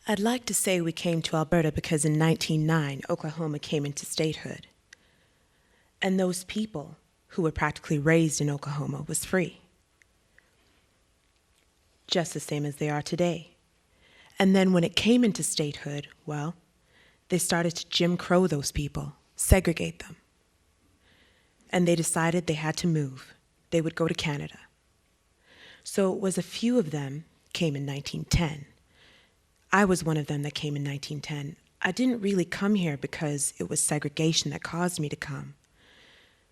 I'd like to say we came to Alberta because in 1909, Oklahoma came into statehood. And those people who were practically raised in Oklahoma was free. Just the same as they are today. And then when it came into statehood, well, they started to Jim Crow those people, segregate them. And they decided they had to move. They would go to Canada. So it was a few of them came in 1910. I was one of them that came in 1910. I didn't really come here because it was segregation that caused me to come.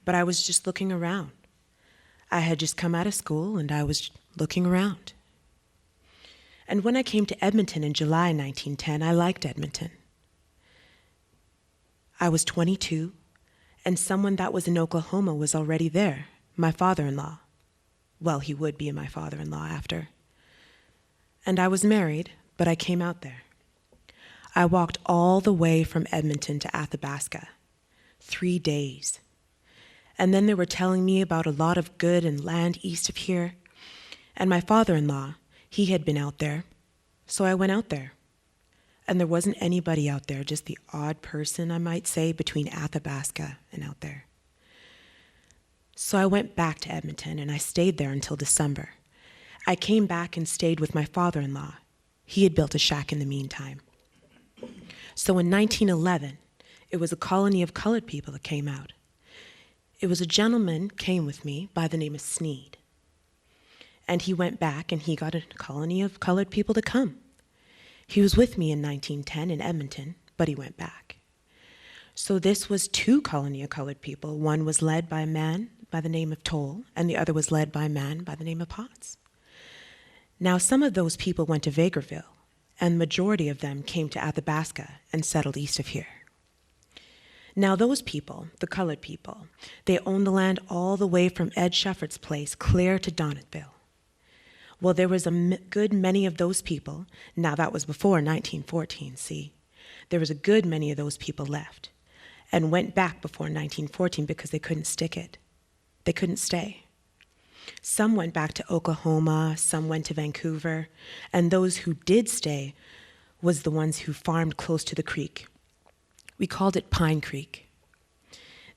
But I was just looking around. I had just come out of school and I was looking around. And when I came to Edmonton in July 1910, I liked Edmonton. I was 22, and someone that was in Oklahoma was already there, my father-in-law. Well, he would be my father-in-law after. And I was married, but I came out there. I walked all the way from Edmonton to Athabasca, 3 days. And then they were telling me about a lot of good and land east of here. And my father-in-law, he had been out there, so I went out there. And there wasn't anybody out there, just the odd person, I might say, between Athabasca and out there. So I went back to Edmonton, and I stayed there until December. I came back and stayed with my father-in-law. He had built a shack in the meantime. So in 1911, it was a colony of colored people that came out. It was a gentleman came with me by the name of Sneed. And he went back and he got a colony of colored people to come. He was with me in 1910 in Edmonton, but he went back. So this was 2 colony of colored people. One was led by a man by the name of Toll, and the other was led by a man by the name of Potts. Now, some of those people went to Vegreville, and the majority of them came to Athabasca and settled east of here. Now, those people, the colored people, they owned the land all the way from Ed Shefford's place clear to Donahue. Well, there was a good many of those people. Now, that was before 1914, see? There was a good many of those people left and went back before 1914 because they couldn't stick it. They couldn't stay. Some went back to Oklahoma, some went to Vancouver, and those who did stay was the ones who farmed close to the creek. We called it Pine Creek.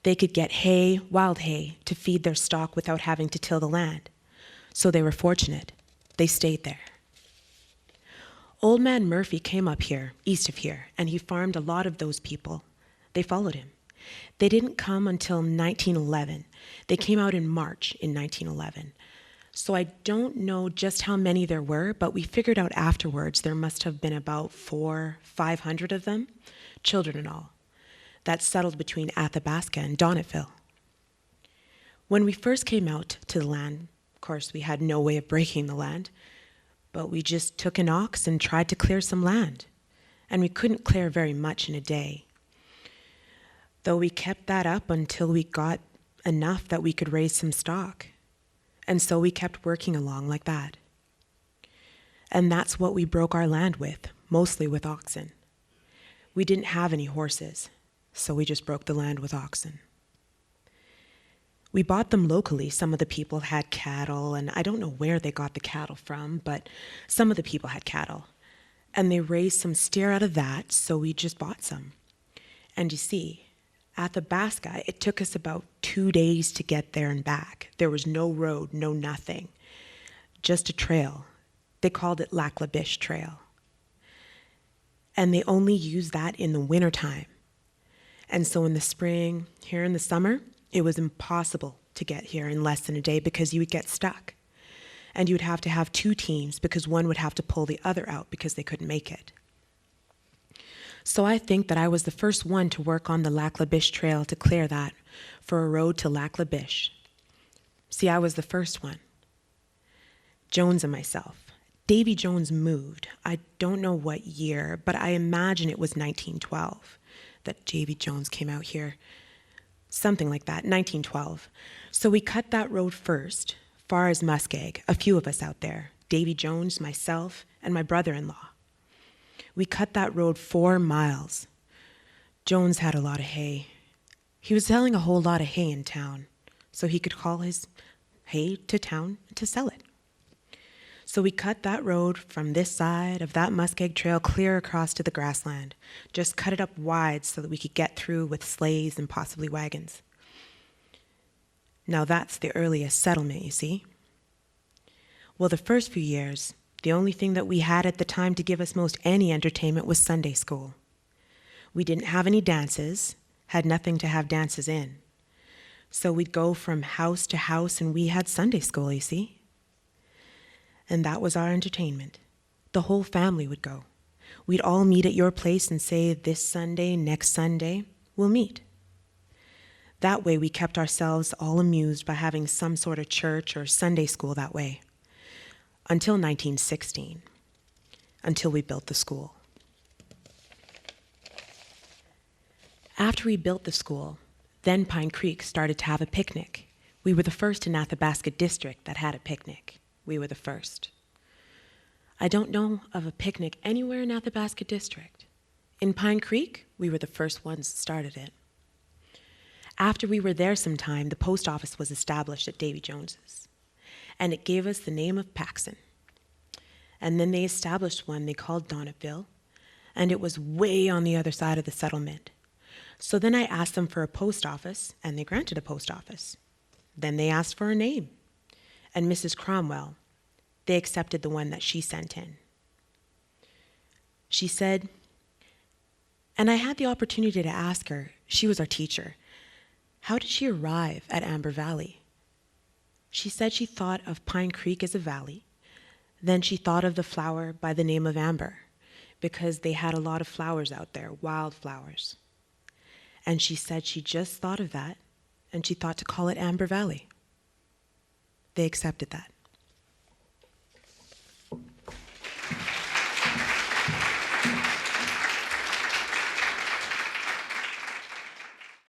They could get hay, wild hay, to feed their stock without having to till the land. So they were fortunate. They stayed there. Old Man Murphy came up here, east of here, and he farmed a lot of those people. They followed him. They didn't come until 1911. They came out in March in 1911. So I don't know just how many there were, but we figured out afterwards there must have been about 400-500 of them, children and all, that settled between Athabasca and Donahue. When we first came out to the land, of course, we had no way of breaking the land, but we just took an ox and tried to clear some land, and we couldn't clear very much in a day. Though we kept that up until we got enough that we could raise some stock. And so we kept working along like that. And that's what we broke our land with, mostly with oxen. We didn't have any horses, so we just broke the land with oxen. We bought them locally. Some of the people had cattle, and I don't know where they got the cattle from, but some of the people had cattle. And they raised some steer out of that, so we just bought some. And you see, Athabasca, it took us about 2 days to get there and back. There was no road, no nothing, just a trail. They called it Lac La Biche Trail. And they only used that in the wintertime. And so in the spring, here in the summer, it was impossible to get here in less than a day because you would get stuck. And you would have to have 2 teams because one would have to pull the other out because they couldn't make it. So I think that I was the first one to work on the Lac La Biche Trail to clear that for a road to Lac La Biche. See, I was the first one. Jones and myself. Davy Jones moved. I don't know what year, but I imagine it was 1912 that Davy Jones came out here. Something like that, 1912. So we cut that road first, far as Muskeg, a few of us out there, Davy Jones, myself, and my brother-in-law. We cut that road 4 miles. Jones had a lot of hay. He was selling a whole lot of hay in town, so he could haul his hay to town to sell it. So we cut that road from this side of that muskeg trail clear across to the grassland, just cut it up wide so that we could get through with sleighs and possibly wagons. Now that's the earliest settlement, you see. Well, the first few years, the only thing that we had at the time to give us most any entertainment was Sunday school. We didn't have any dances, had nothing to have dances in. So we'd go from house to house and we had Sunday school, you see. And that was our entertainment. The whole family would go. We'd all meet at your place and say, this Sunday, next Sunday, we'll meet. That way we kept ourselves all amused by having some sort of church or Sunday school that way. Until 1916, until we built the school. After we built the school, then Pine Creek started to have a picnic. We were the first in Athabasca District that had a picnic. We were the first. I don't know of a picnic anywhere in Athabasca District. In Pine Creek, we were the first ones that started it. After we were there some time, the post office was established at Davy Jones's, and it gave us the name of Paxson. And then they established one they called Donahue, and it was way on the other side of the settlement. So then I asked them for a post office, and they granted a post office. Then they asked for a name. And Mrs. Cromwell, they accepted the one that she sent in. She said, and I had the opportunity to ask her, she was our teacher, how did she arrive at Amber Valley? She said she thought of Pine Creek as a valley. Then she thought of the flower by the name of amber, because they had a lot of flowers out there, wildflowers. And she said she just thought of that, and she thought to call it Amber Valley. They accepted that.